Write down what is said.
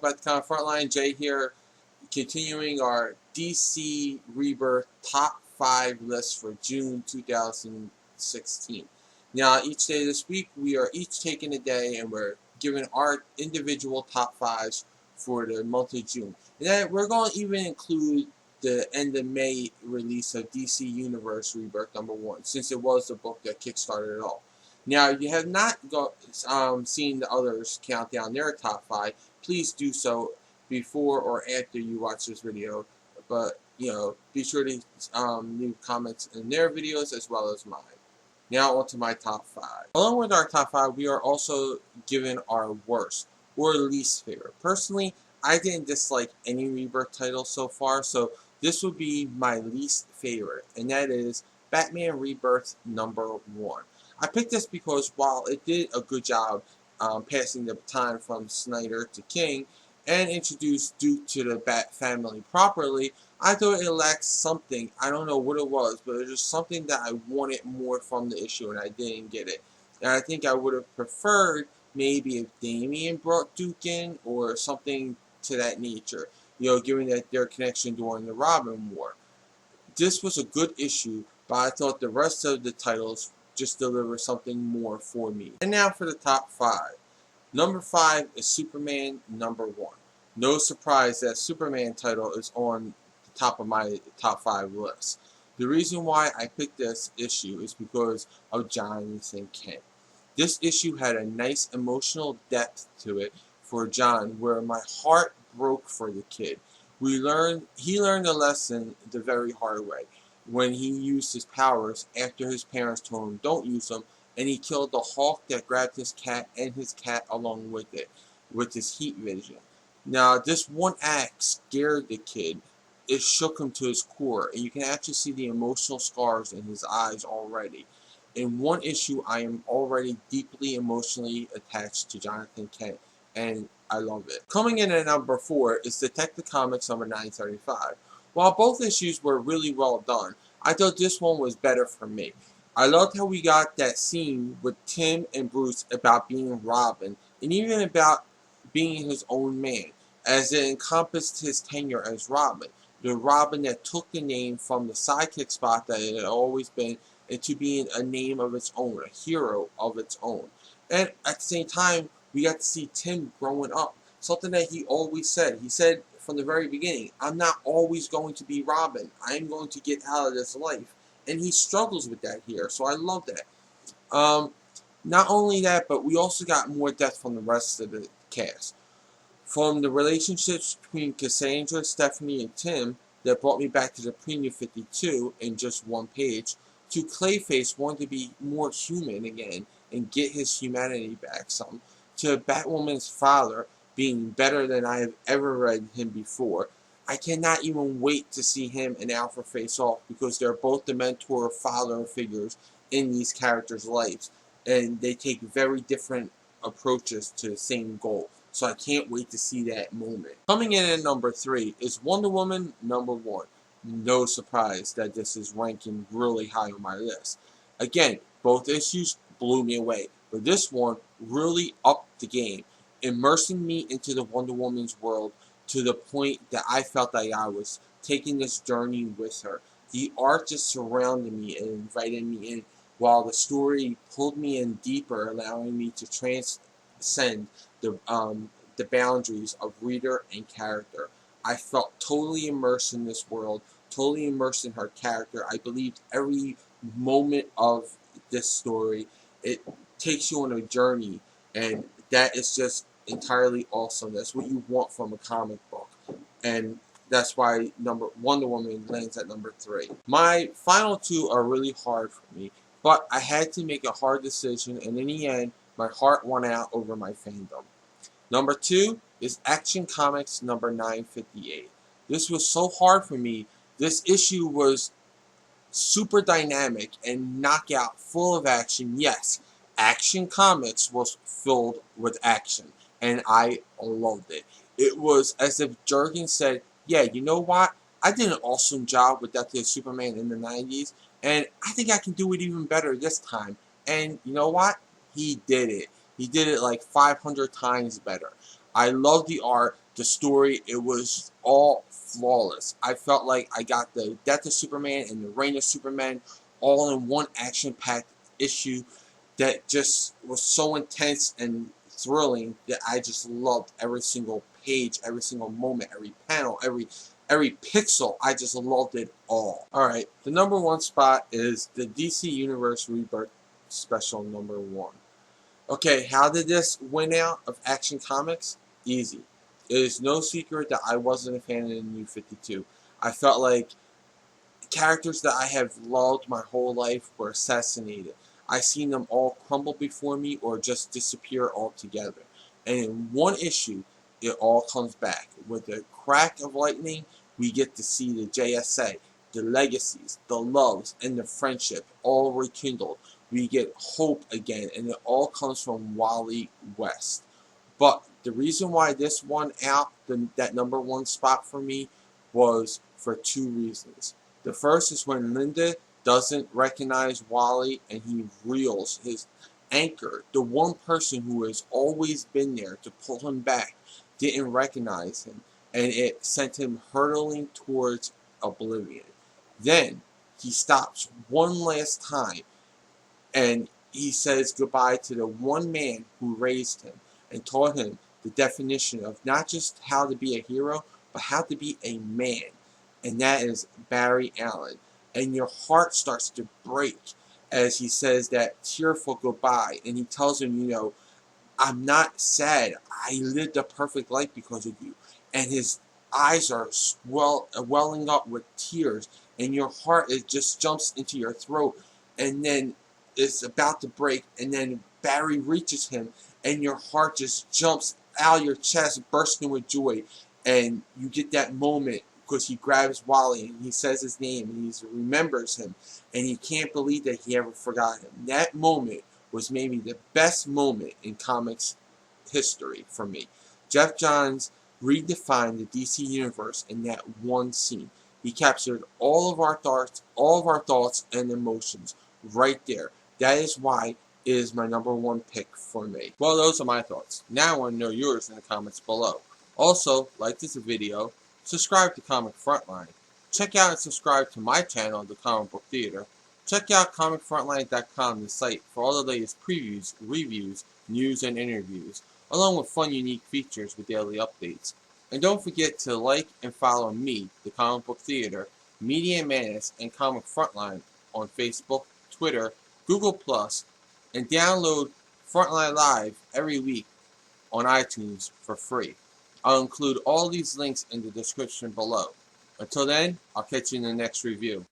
about the comic Frontline. Jay here, continuing our DC Rebirth top 5 list for June 2016. Now, each day this week, we are each taking a day and we're giving our individual top 5s for the month of June. And then we're going to even include the end of May release of DC Universe Rebirth #1, since it was the book that kickstarted it all. Now, if you have not seen the others count down their top 5, please do so before or after you watch this video. But, be sure to leave comments in their videos as well as mine. Now, on to my top 5. Along with our top 5, we are also given our worst or least favorite. Personally, I didn't dislike any Rebirth title so far, so this would be my least favorite, and that is Batman Rebirth #1. I picked this because while it did a good job passing the baton from Snyder to King and introduced Duke to the Bat family properly, I thought it lacked something. I don't know what it was, but it was just something that I wanted more from the issue, and I didn't get it. And I think I would have preferred maybe if Damian brought Duke in or something to that nature, given that their connection during the Robin War. This was a good issue, but I thought the rest of the titles just deliver something more for me. And now for the top 5. Number 5 is Superman #1. No surprise that Superman title is on the top of my top 5 list. The reason why I picked this issue is because of Jonathan Kent. This issue had a nice emotional depth to it for John, where my heart broke for the kid. He learned a lesson the very hard way when he used his powers after his parents told him don't use them, and he killed the hawk that grabbed his cat and his cat along with it, with his heat vision. Now, this one act scared the kid. It shook him to his core, and you can actually see the emotional scars in his eyes already. In one issue, I am already deeply emotionally attached to Jonathan Kent, and I love it. Coming in at number 4 is Detective Comics #935. While both issues were really well done, I thought this one was better for me. I loved how we got that scene with Tim and Bruce about being Robin, and even about being his own man, as it encompassed his tenure as Robin. The Robin that took the name from the sidekick spot that it had always been into being a name of its own, a hero of its own. And at the same time, we got to see Tim growing up. Something that he always said. He said from the very beginning, I'm not always going to be Robin. I am going to get out of this life. And he struggles with that here, so I love that. Not only that, but we also got more depth from the rest of the cast. From the relationships between Cassandra, Stephanie, and Tim that brought me back to the Premium 52 in just one page, to Clayface wanting to be more human again and get his humanity back some, to Batwoman's father being better than I have ever read him before. I cannot even wait to see him and Alfred face off, because they're both the mentor father figures in these characters' lives, and they take very different approaches to the same goal. So I can't wait to see that moment. Coming in at number 3 is Wonder Woman #1. No surprise that this is ranking really high on my list. Again, both issues blew me away, but this one really upped the game, immersing me into the Wonder Woman's world to the point that I felt like I was taking this journey with her. The art just surrounded me and invited me in, while the story pulled me in deeper, allowing me to transcend the boundaries of reader and character. I felt totally immersed in this world, totally immersed in her character. I believed every moment of this story. It takes you on a journey, and that is just entirely awesome. That's what you want from a comic book, and that's why Wonder Woman lands at number 3. My final 2 are really hard for me, but I had to make a hard decision, and in the end, my heart won out over my fandom. Number 2 is Action Comics #958. This was so hard for me. This issue was super dynamic and knockout, full of action. Yes, Action Comics was filled with action, and I loved it. It was as if Jurgen said, yeah, you know what? I did an awesome job with Death of Superman in the 90s, and I think I can do it even better this time. And you know what? He did it. He did it like 500 times better. I love the art. the story, it was all flawless. I felt like I got the Death of Superman and the Reign of Superman all in one action-packed issue that just was so intense and thrilling that I just loved every single page, every single moment, every panel, every pixel. I just loved it all. Alright, the number one spot is the DC Universe Rebirth Special number 1. Okay, how did this win out of Action Comics? Easy. It is no secret that I wasn't a fan of the New 52. I felt like characters that I have loved my whole life were assassinated. I seen them all crumble before me or just disappear altogether. And in one issue, it all comes back. With the crack of lightning, we get to see the JSA, the legacies, the loves, and the friendship all rekindled. We get hope again, and it all comes from Wally West. But the reason why this won out that number 1 spot for me was for 2 reasons. The first is when Linda doesn't recognize Wally and he reels his anchor. The one person who has always been there to pull him back didn't recognize him, and it sent him hurtling towards oblivion. Then he stops one last time and he says goodbye to the one man who raised him and taught him the definition of not just how to be a hero, but how to be a man. And that is Barry Allen. And your heart starts to break as he says that tearful goodbye. And he tells him, you know, I'm not sad. I lived a perfect life because of you. And his eyes are welling up with tears. And your heart, it just jumps into your throat. And then it's about to break. And then Barry reaches him. And your heart just jumps out of your chest, bursting with joy. And you get that moment because he grabs Wally and he says his name and he remembers him. And he can't believe that he ever forgot him. That moment was maybe the best moment in comics history for me. Jeff Johns redefined the DC Universe in that one scene. He captured all of our thoughts and emotions right there. That is why it is my number 1 pick for me. Well, those are my thoughts. Now I want to know yours in the comments below. Also, like this video, subscribe to Comic Frontline. Check out and subscribe to my channel, The Comic Book Theater. Check out comicfrontline.com, the site, for all the latest previews, reviews, news, and interviews, along with fun, unique features with daily updates. And don't forget to like and follow me, The Comic Book Theater, Media Menace, and Comic Frontline on Facebook, Twitter, Google+, and download Frontline Live every week on iTunes for free. I'll include all these links in the description below. Until then, I'll catch you in the next review.